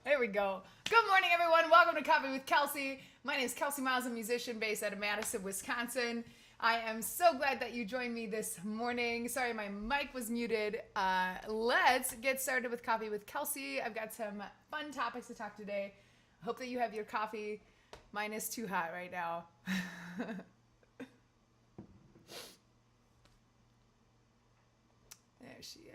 There we go. Good morning, everyone. Welcome to Coffee with Kelsey. My name is Kelsey Miles, a musician based out of Madison, Wisconsin. I am so glad that you joined me this morning. Sorry, my mic was muted. Let's get started with Coffee with Kelsey. I've got some fun topics to talk today. I hope that you have your coffee. Mine is too hot right now. There she is.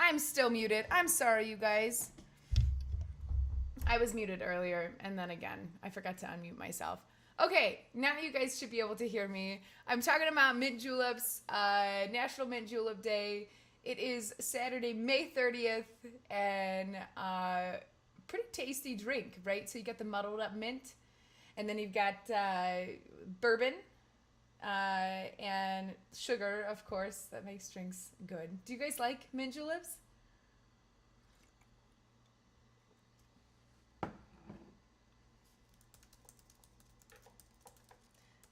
I'm still muted. I'm sorry, you guys. I was muted earlier, and then again, I forgot to unmute myself. Okay, now you guys should be able to hear me. I'm talking about mint juleps, National Mint Julep Day. It is Saturday, May 30th, and pretty tasty drink, right? So you got the muddled up mint, and then you've got bourbon, and sugar, of course. That makes drinks good. Do you guys like mint juleps?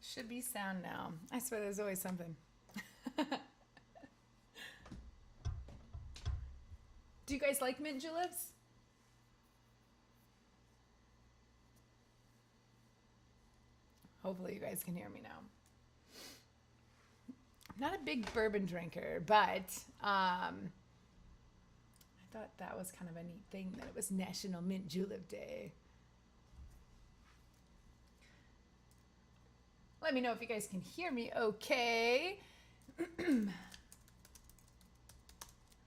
Should be sound now. I swear there's always something. Do you guys like mint juleps? Hopefully you guys can hear me now. I'm not a big bourbon drinker, but I thought that was kind of a neat thing that it was National Mint Julep Day. Let me know if you guys can hear me okay.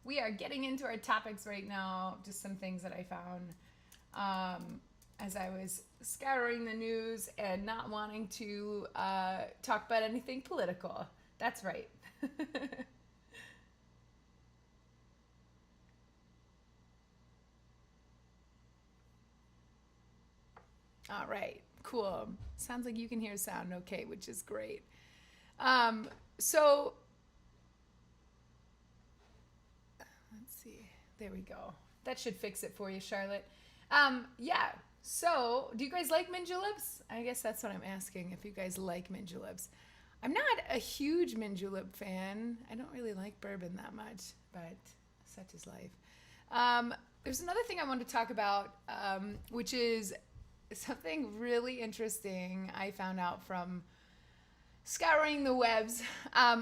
We are getting into our topics right now, just some things that I found as I was scouring the news and not wanting to talk about anything political. That's right. All right, cool. Sounds like you can hear sound okay, which is great. So let's see. There we go. That should fix it for you, Charlotte. Yeah. So, do you guys like mint juleps? I guess that's what I'm asking, if you guys like mint juleps. I'm not a huge mint julep fan. I don't really like bourbon that much, but such is life. There's another thing I wanted to talk about, which is something really interesting I found out from scouring the webs.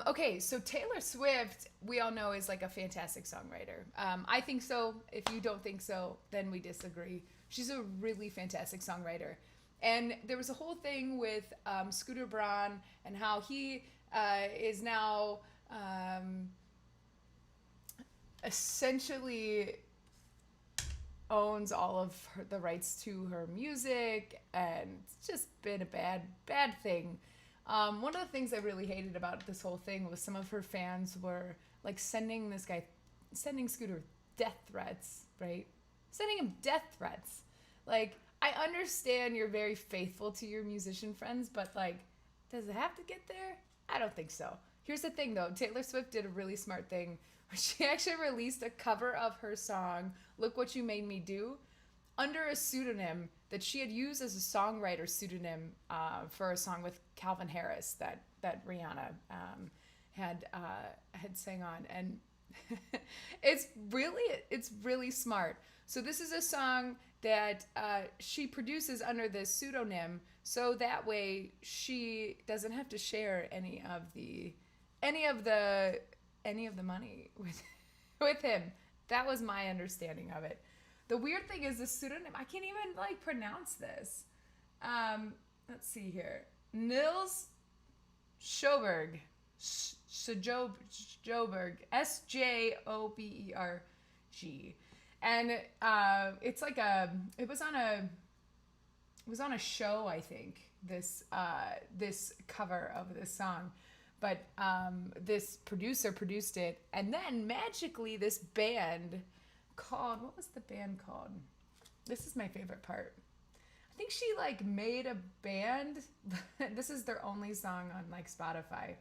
Okay, so Taylor Swift, we all know, is like a fantastic songwriter. I think so. If you don't think so, then we disagree. She's a really fantastic songwriter. And there was a whole thing with Scooter Braun and how he is now essentially owns all of the rights to her music, and it's just been a bad thing. One of the things I really hated about this whole thing was some of her fans were like sending Scooter death threats, right? Sending him death threats. Like, I understand you're very faithful to your musician friends, but like, does it have to get there? I don't think so. Here's the thing though, Taylor Swift did a really smart thing. She actually released a cover of her song, Look What You Made Me Do, under a pseudonym that she had used as a songwriter pseudonym for a song with Calvin Harris that Rihanna had sang on. And it's really smart. So this is a song that she produces under this pseudonym, so that way she doesn't have to share any of the money with him. That was my understanding of it. The weird thing is the pseudonym, I can't even like pronounce this. Let's see here. Nils Sjoberg. Sjoberg. Sjoberg. And it's like it was on a show, I think, this cover of this song. But this producer produced it, and then magically this band called, what was the band called? This is my favorite part. I think she like made a band. This is their only song on like Spotify.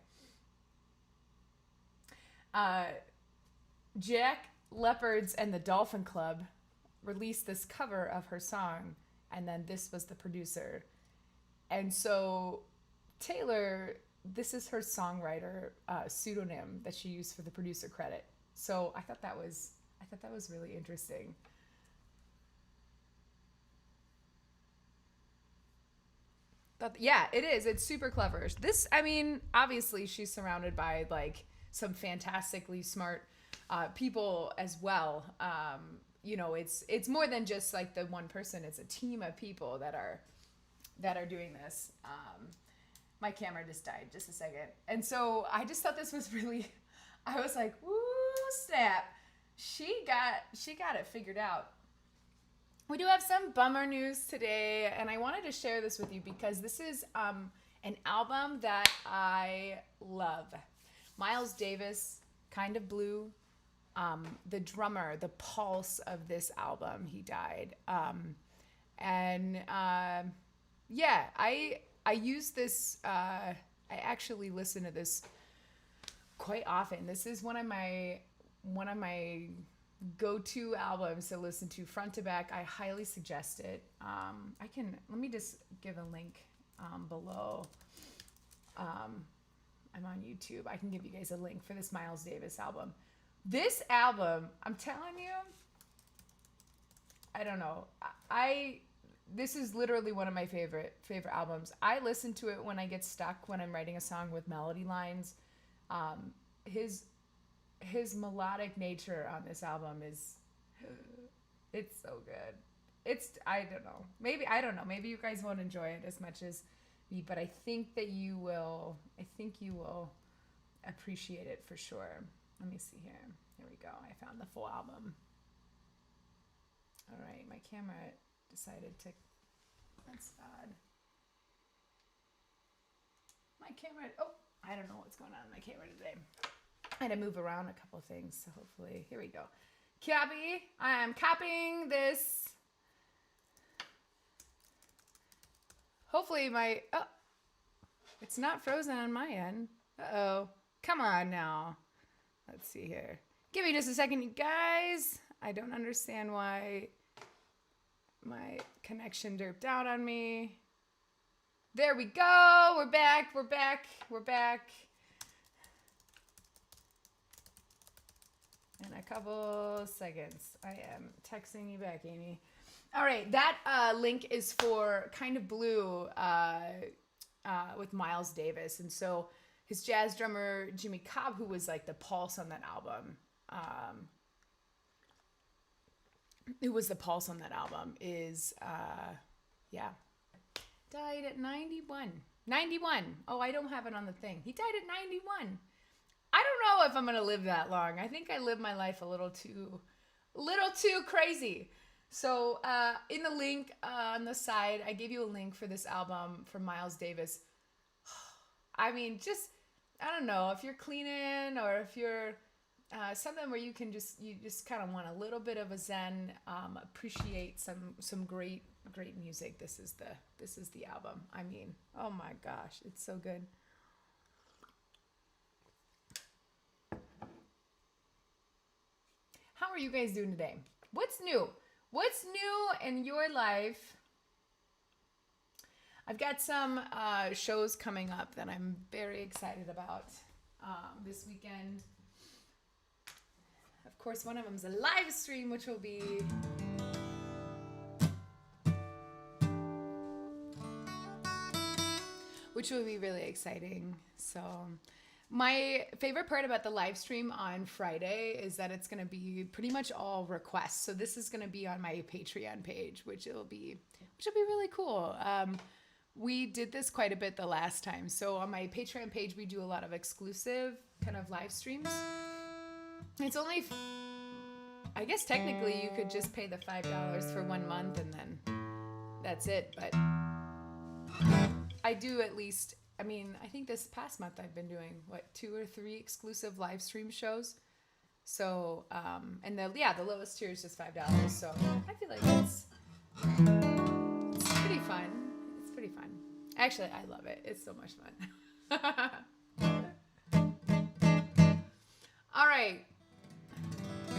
Jack Leopards and the Dolphin Club released this cover of her song, and then this was the producer. And so Taylor, this is her songwriter pseudonym that she used for the producer credit. So I thought that was really interesting. But yeah, it is. It's super clever. This, I mean, obviously she's surrounded by like some fantastically smart people as well. It's more than just like the one person. It's a team of people that are doing this. My camera just died just a second. And so I just thought this was really, I was like, woo, snap. She got it figured out. We do have some bummer news today, and I wanted to share this with you because this is an album that I love. Miles Davis, Kind of Blue, the drummer, the pulse of this album, he died. I use this, I actually listen to this quite often. This is one of my go-to albums to listen to front to back. I highly suggest it. Let me just give a link below. I'm on YouTube. I can give you guys a link for this Miles Davis album. This album, I'm telling you, I don't know. This is literally one of my favorite albums. I listen to it when I get stuck, when I'm writing a song with melody lines. His melodic nature on this album it's so good. I don't know. Maybe you guys won't enjoy it as much as me, but I think you will appreciate it for sure. Let me see here. Here we go. I found the full album. All right, my camera decided to, that's odd. My camera, I don't know what's going on with my camera today. I had to move around a couple things, so hopefully, here we go. Copy. I am copying this. Hopefully it's not frozen on my end. Uh-oh. Come on now. Let's see here. Give me just a second, you guys. I don't understand why my connection derped out on me. There we go. We're back. In a couple seconds. I am texting you back, Amy. All right, that link is for Kind of Blue with Miles Davis. And so his jazz drummer, Jimmy Cobb, who was like the pulse on that album, is, yeah, died at 91. 91. Oh, I don't have it on the thing. He died at 91. I don't know if I'm going to live that long. I think I live my life a little too crazy. So in the link on the side, I gave you a link for this album from Miles Davis. I mean, just, I don't know, if you're cleaning or if you're something where you just kind of want a little bit of a zen, appreciate some great music. This is the album. I mean, oh my gosh, it's so good. How are you guys doing today? What's new? What's new in your life? I've got some shows coming up that I'm very excited about this weekend. Of course, one of them is a live stream, which will be really exciting. So my favorite part about the live stream on Friday is that it's going to be pretty much all requests. So this is going to be on my Patreon page, which will be really cool. We did this quite a bit the last time. So on my Patreon page, we do a lot of exclusive kind of live streams. It's only, I guess technically you could just pay the $5 for 1 month and then that's it. But I do at least, I mean, I think this past month I've been doing 2 or 3 exclusive live stream shows. So, and the lowest tier is just $5. So I feel like it's pretty fun. It's pretty fun. Actually, I love it. It's so much fun. All right. I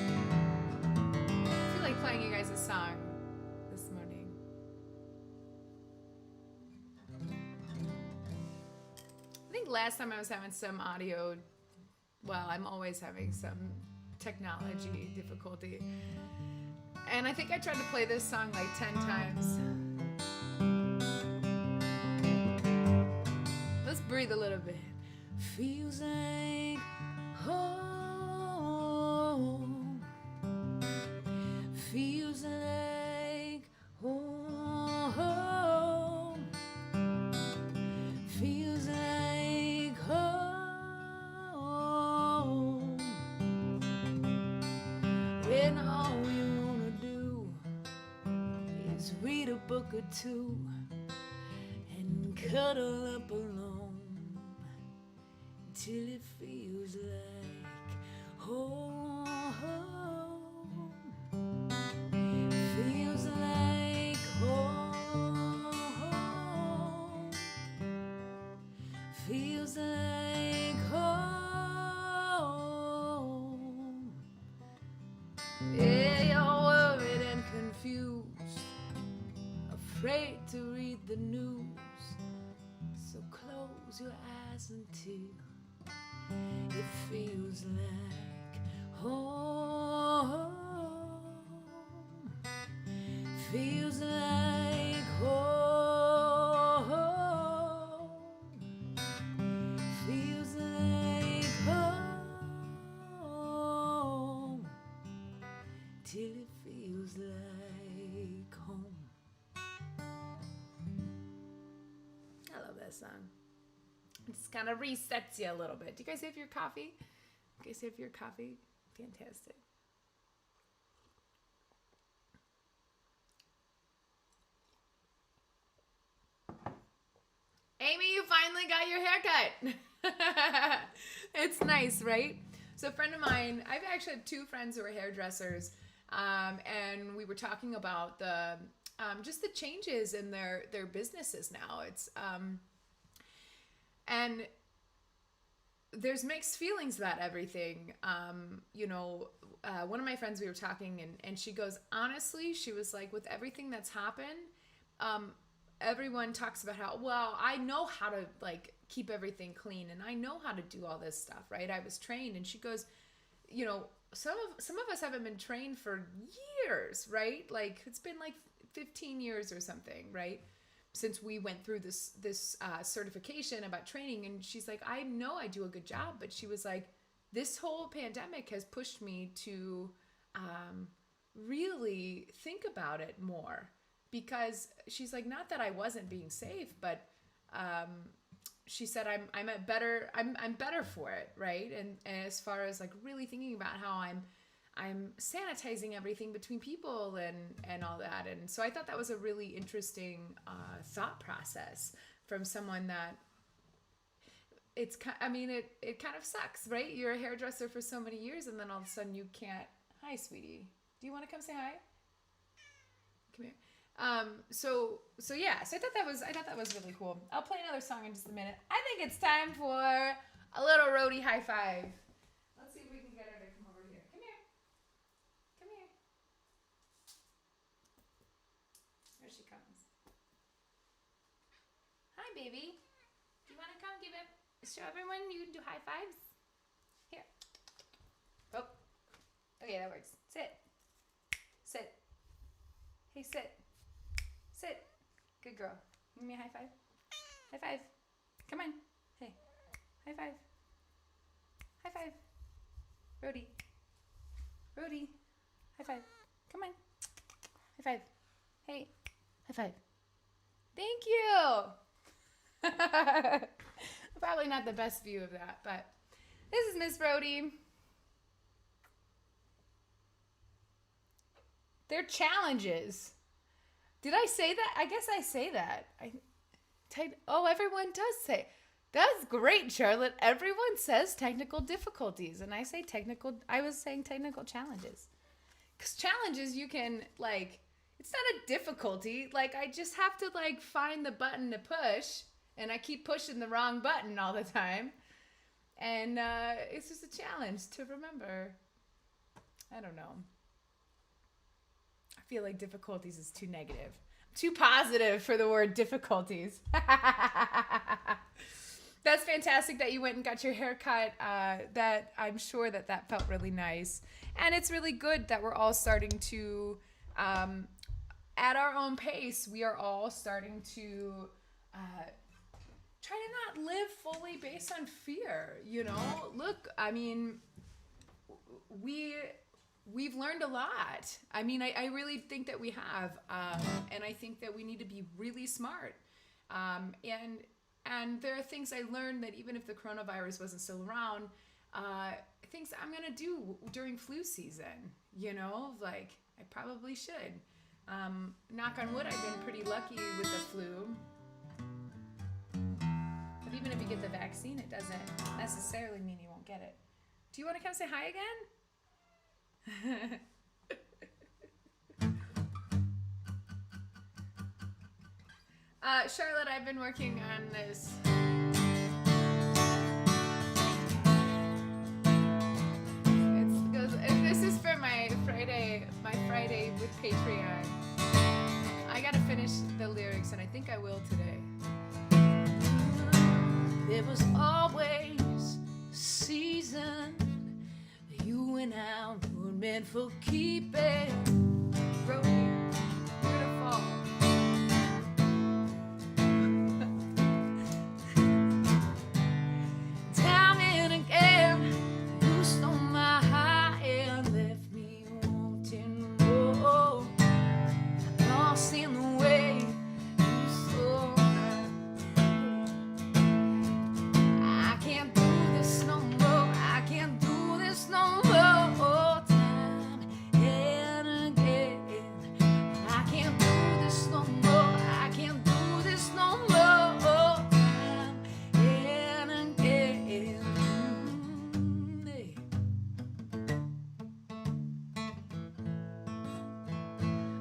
feel like playing you guys a song this morning. I think last time I was having some audio, well, I'm always having some technology difficulty. And I think I tried to play this song like 10 times. Let's breathe a little bit. Feels like home. Feels like home. Feels like home. When all you wanna do is read a book or two and cuddle up alone till it feels like home. Feels like home. Feels like home. Yeah, you're worried and confused, afraid to read the news. So close your eyes until it feels like home. Feels like home. Feels like home. Till it feels like home. I love that song. It just kind of resets you a little bit. Do you guys have your coffee? You guys have your coffee? Fantastic. Amy, you finally got your haircut. It's nice, right? So a friend of mine, I've actually had 2 friends who are hairdressers, and we were talking about the just the changes in their businesses now. It's and there's mixed feelings about everything. One of my friends, we were talking, and she goes, honestly, she was like, with everything that's happened, everyone talks about how, well, I know how to like keep everything clean and I know how to do all this stuff, right? I was trained. And she goes, some of us haven't been trained for years, right? Like it's been like 15 years or something, right? Since we went through this certification about training. And she's like, I know I do a good job, but she was like, this whole pandemic has pushed me to really think about it more, because she's like, not that I wasn't being safe, but she said I'm better for it, right? And as far as like really thinking about how I'm sanitizing everything between people and all that. And so I thought that was a really interesting thought process from someone that it kind of sucks, right? You're a hairdresser for so many years, and then all of a sudden you can't. Hi, sweetie. Do you want to come say hi? Come here. So yeah. So I thought that was really cool. I'll play another song in just a minute. I think it's time for a little roadie high five. Let's see if we can get her to come over here. Come here. Come here. There she comes. Hi, baby. Do you want to come give it? Show everyone you can do high fives. Here. Oh. Okay, that works. Sit. Sit. Hey, sit. Sit. Good girl. Give me a high five. High five. Come on. Hey. High five. High five. Rhodey. Rhodey. High five. Come on. High five. Hey. High five. Thank you. Probably not the best view of that, but this is Miss Rhodey. They're challenges. Did I say that? I guess I say that. Everyone does say. That's great, Charlotte. Everyone says technical difficulties, and I was saying technical challenges. Because challenges, you can, like, it's not a difficulty. Like, I just have to, like, find the button to push, and I keep pushing the wrong button all the time. And it's just a challenge to remember. I don't know. I feel like difficulties is too negative. Too positive for the word difficulties. That's fantastic that you went and got your hair cut. That I'm sure that felt really nice. And it's really good that we're all starting to, at our own pace, we are all starting to try to not live fully based on fear, you know? Look, I mean, we've learned a lot. I mean, I really think that we have. And I think that we need to be really smart. And there are things I learned that even if the coronavirus wasn't still around, things I'm going to do during flu season, you know, like I probably should. Knock on wood, I've been pretty lucky with the flu. But even if you get the vaccine, it doesn't necessarily mean you won't get it. Do you want to come say hi again? Charlotte, I've been working on this. This is for my Friday with Patreon. I gotta finish the lyrics, and I think I will today. There was always a season you and I were meant for keeping. Broken, beautiful. Time and again, you stole my heart and left me wanting more. Lost in the way you stole I can't do this no more. I can't do this no more. Time and again, I can't do this no more. I can't do this no more. Time and again.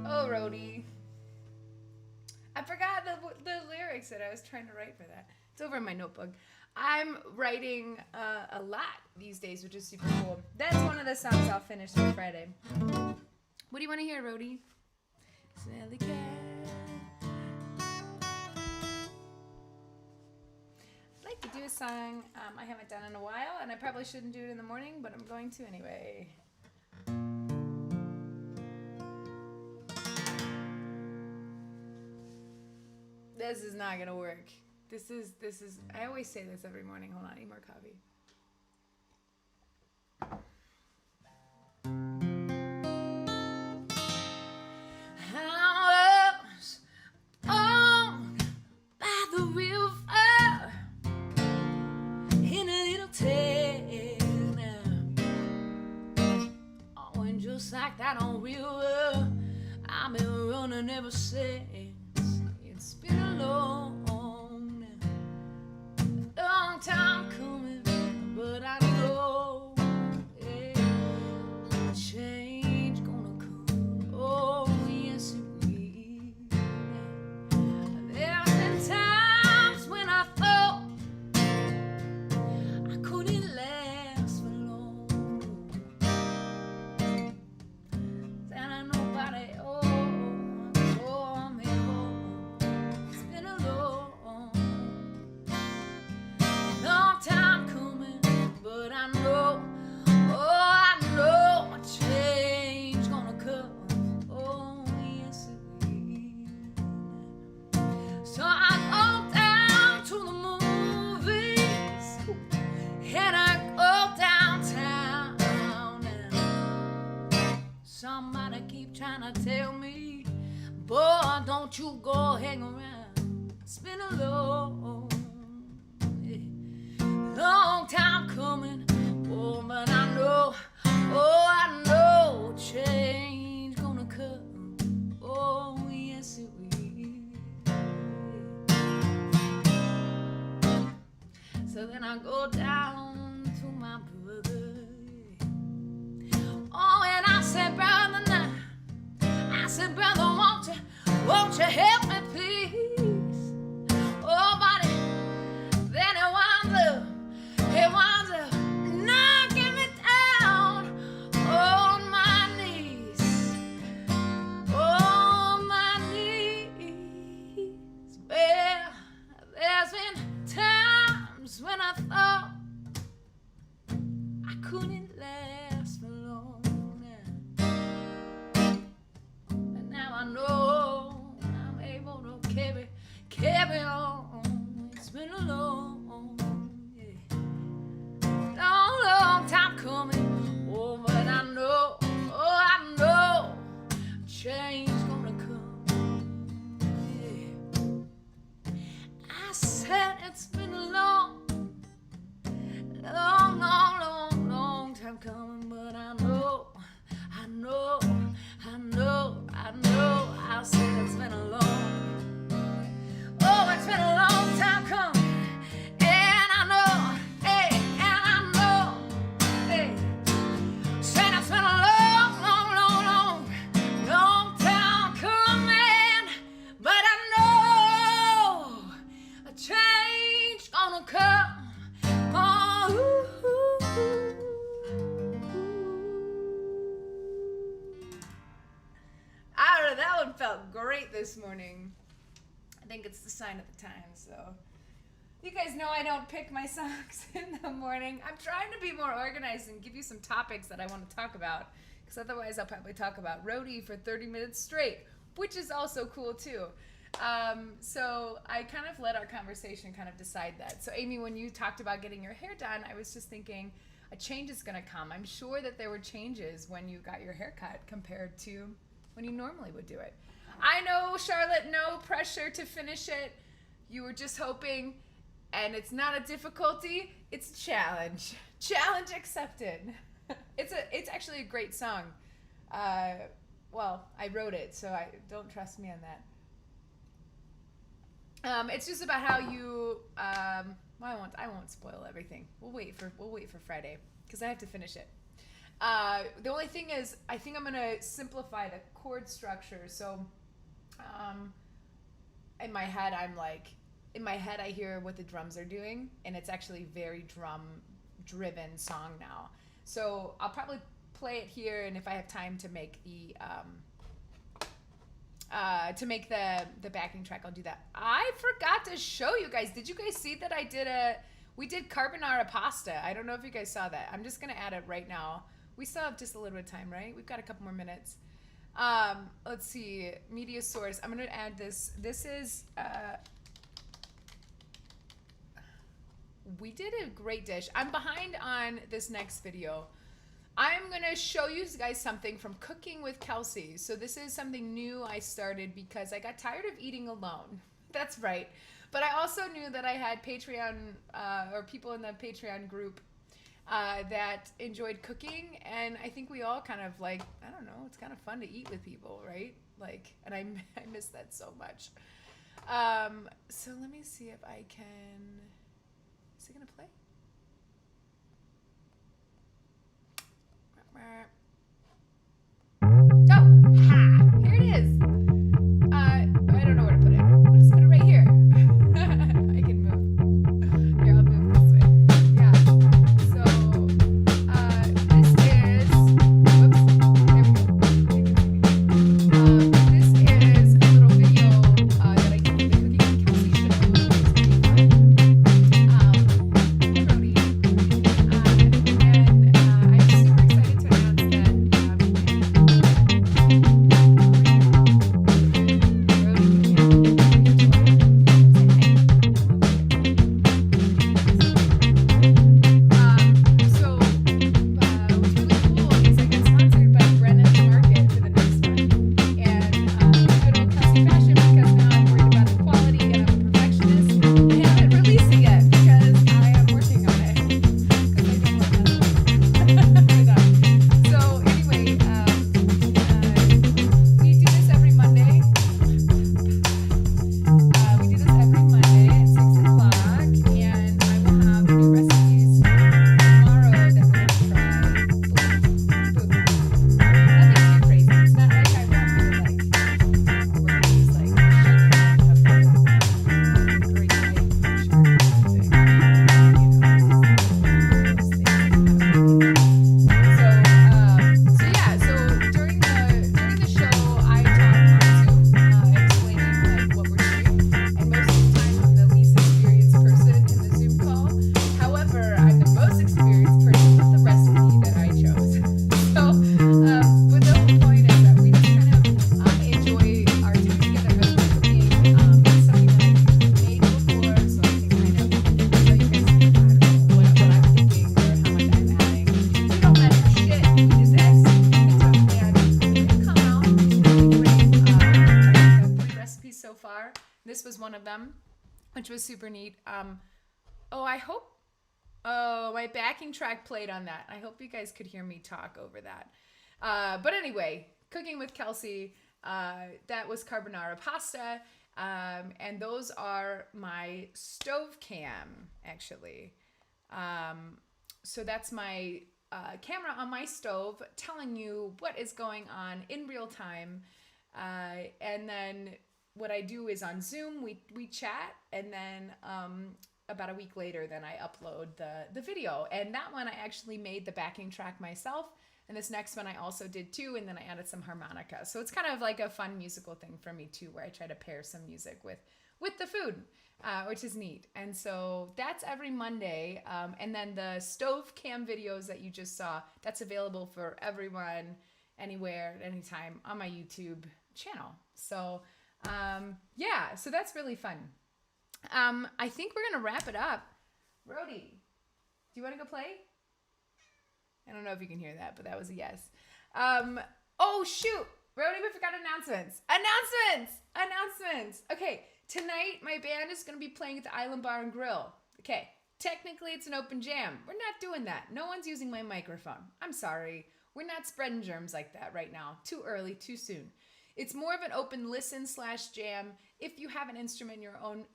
Oh, Rhodey. I forgot the lyrics that I was trying to write for that. It's over in my notebook. I'm writing a lot these days, which is super cool. That's one of the songs I'll finish on Friday. What do you want to hear, Rhodey? Smelly cat. I'd like to do a song I haven't done in a while, and I probably shouldn't do it in the morning, but I'm going to anyway. This is not gonna work. This is, I always say this every morning. Hold on, I need more coffee. I was owned by the river in a little town. Oh, and just like that on river, I've been running ever since. It's been a long time coming, but I know change gonna come. Oh, yes it will. There have been times when I thought I couldn't last for long. Then I nobody me home. It's been a long time coming, but I know, I know a change gonna come. Oh, yes it will. So I go down to the movies, and I go downtown, and somebody keep trying to tell me, boy, don't you go hang around. It's been a long time coming, oh, but I know change gonna come. Oh, yes it will. So then I go down to my brother. Oh, and I said, brother, now, I said, brother, won't you help me, please? Oh, buddy, then he winds up knocking me down on my knees. On my knees. Well, there's been times when I thought I couldn't last for long. And now I know I'm able to carry on. It's been a long time coming, oh, but I know, change gonna come. Yeah. I said it's been a long time coming, but I know, I said it's been a it's been a long time coming. Felt great this morning. I think it's the sign of the times, so you guys know I don't pick my songs in the morning. I'm trying to be more organized and give you some topics that I want to talk about, because otherwise I'll probably talk about roadie for 30 minutes straight, which is also cool too. So I kind of let our conversation kind of decide that. So Amy, when you talked about getting your hair done, I was just thinking a change is going to come. I'm sure that there were changes when you got your hair cut compared to when you normally would do it. I know, Charlotte, no pressure to finish it. You were just hoping, and it's not a difficulty, it's a challenge. Challenge accepted. It's actually a great song. Well, I wrote it, so don't trust me on that. It's just about how you, I won't spoil everything. We'll wait for Friday, because I have to finish it. The only thing is, I think I'm going to simplify the chord structure. So, in my head, I hear what the drums are doing, and it's actually very drum-driven song now. So I'll probably play it here, and if I have time to make the backing track, I'll do that. I forgot to show you guys. Did you guys see that we did Carbonara Pasta? I don't know if you guys saw that. I'm just going to add it right now. We still have just a little bit of time, right? We've got a couple more minutes. Let's see. Media source. I'm going to add this. This is, we did a great dish. I'm behind on this next video. I'm going to show you guys something from Cooking with Kelsey. So this is something new I started because I got tired of eating alone. That's right. But I also knew that I had Patreon or people in the Patreon group that enjoyed cooking. And I think we all kind of like, I don't know, it's kind of fun to eat with people, right? Like, and I miss that so much. So let me see if I can, is it going to play? Oh, ha! Here it is. I don't know where to put it. We'll just put it right here. I can move. Here, I'll move this way. Yeah. So, this is. Whoops. There we go. This is a little video that I did for the Cooking with Kelsey show. Brody. And I'm super excited to announce This was one of them, which was super neat. My backing track played on that. I hope you guys could hear me talk over that. But anyway, Cooking with Kelsey, that was Carbonara Pasta. And those are my stove cam, actually. So that's my camera on my stove telling you what is going on in real time. And then what I do is on Zoom, we chat, and then about a week later, then I upload the video. And that one, I actually made the backing track myself. And this next one I also did too, and then I added some harmonica. So it's kind of like a fun musical thing for me too, where I try to pair some music with the food, which is neat. And so that's every Monday. And then the stove cam videos that you just saw, that's available for everyone, anywhere, at any time on my YouTube channel. So yeah, so that's really fun. I think we're going to wrap it up. Brody, do you want to go play? I don't know if you can hear that, but that was a yes. Oh, shoot. Brody, we forgot announcements. Announcements. Okay, tonight my band is going to be playing at the Island Bar and Grill. Okay, technically it's an open jam. We're not doing that. No one's using my microphone. I'm sorry. We're not spreading germs like that right now. Too early, too soon. It's more of an open listen / jam. If you have an instrument your own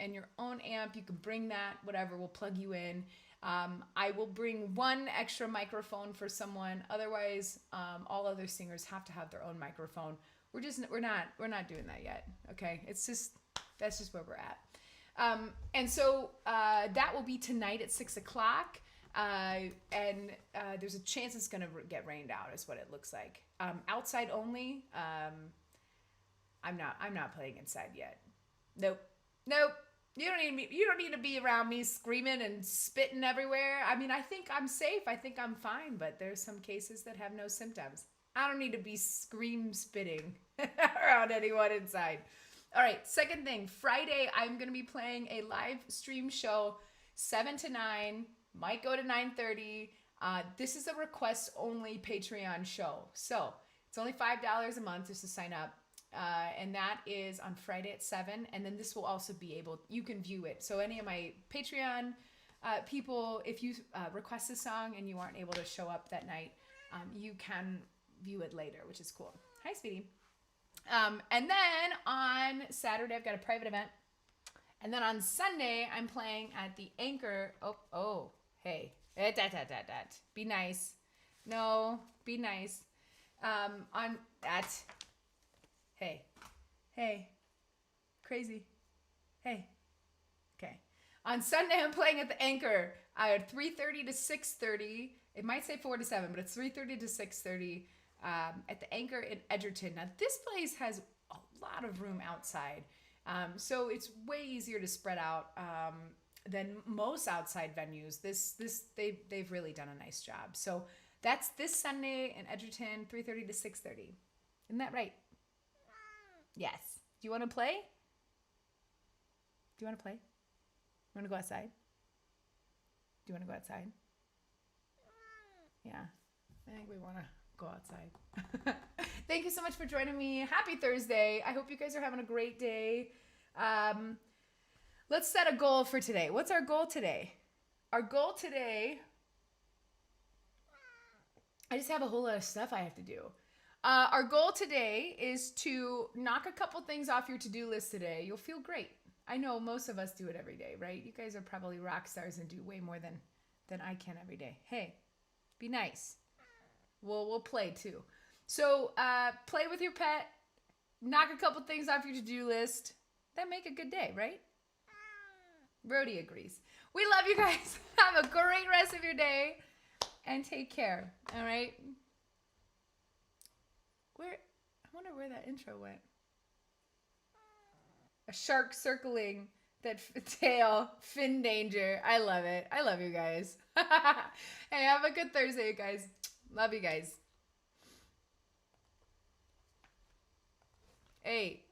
amp, you can bring that, whatever, we'll plug you in. I will bring one extra microphone for someone. Otherwise, all other singers have to have their own microphone. We're not doing that yet. Okay. That's just where we're at. And so, that will be tonight at 6:00. And there's a chance it's going to get rained out is what it looks like. Outside only. I'm not playing inside yet. Nope. You don't need to be around me screaming and spitting everywhere. I mean, I think I'm safe. I think I'm fine, but there's some cases that have no symptoms. I don't need to be scream spitting around anyone inside. All right, second thing, Friday, I'm going to be playing a live stream show, 7 to 9, might go to 9:30. This is a request-only Patreon show. So it's only $5 a month just to sign up. And that is on Friday at 7. And then this will also be able, you can view it. So any of my Patreon people, if you request a song and you aren't able to show up that night, you can view it later, which is cool. Hi, sweetie. And then on Saturday, I've got a private event. And then on Sunday, I'm playing at the Anchor. Hey. Be nice. No, be nice. Hey. Crazy. Hey. Okay. On Sunday, I'm playing at the Anchor at 3:30 to 6:30. It might say 4 to 7, but it's 3:30 to 6:30 at the Anchor in Edgerton. Now, this place has a lot of room outside, so it's way easier to spread out than most outside venues. They've really done a nice job. So that's this Sunday in Edgerton, 3:30 to 6:30. Isn't that right? Yes. Do you want to play? You want to go outside? Do you want to go outside? Yeah. I think we want to go outside. Thank you so much for joining me. Happy Thursday. I hope you guys are having a great day. Let's set a goal for today. What's our goal today? Our goal today, I just have a whole lot of stuff I have to do. Our goal today is to knock a couple things off your to-do list today. You'll feel great. I know most of us do it every day, right? You guys are probably rock stars and do way more than I can every day. Hey, be nice. We'll play too. So play with your pet, knock a couple things off your to-do list. That make a good day, right? Brody agrees. We love you guys. Have a great rest of your day and take care. All right. I wonder where that intro went. A shark circling that tail, fin danger. I love it. I love you guys. Hey, have a good Thursday, you guys. Love you guys. Hey.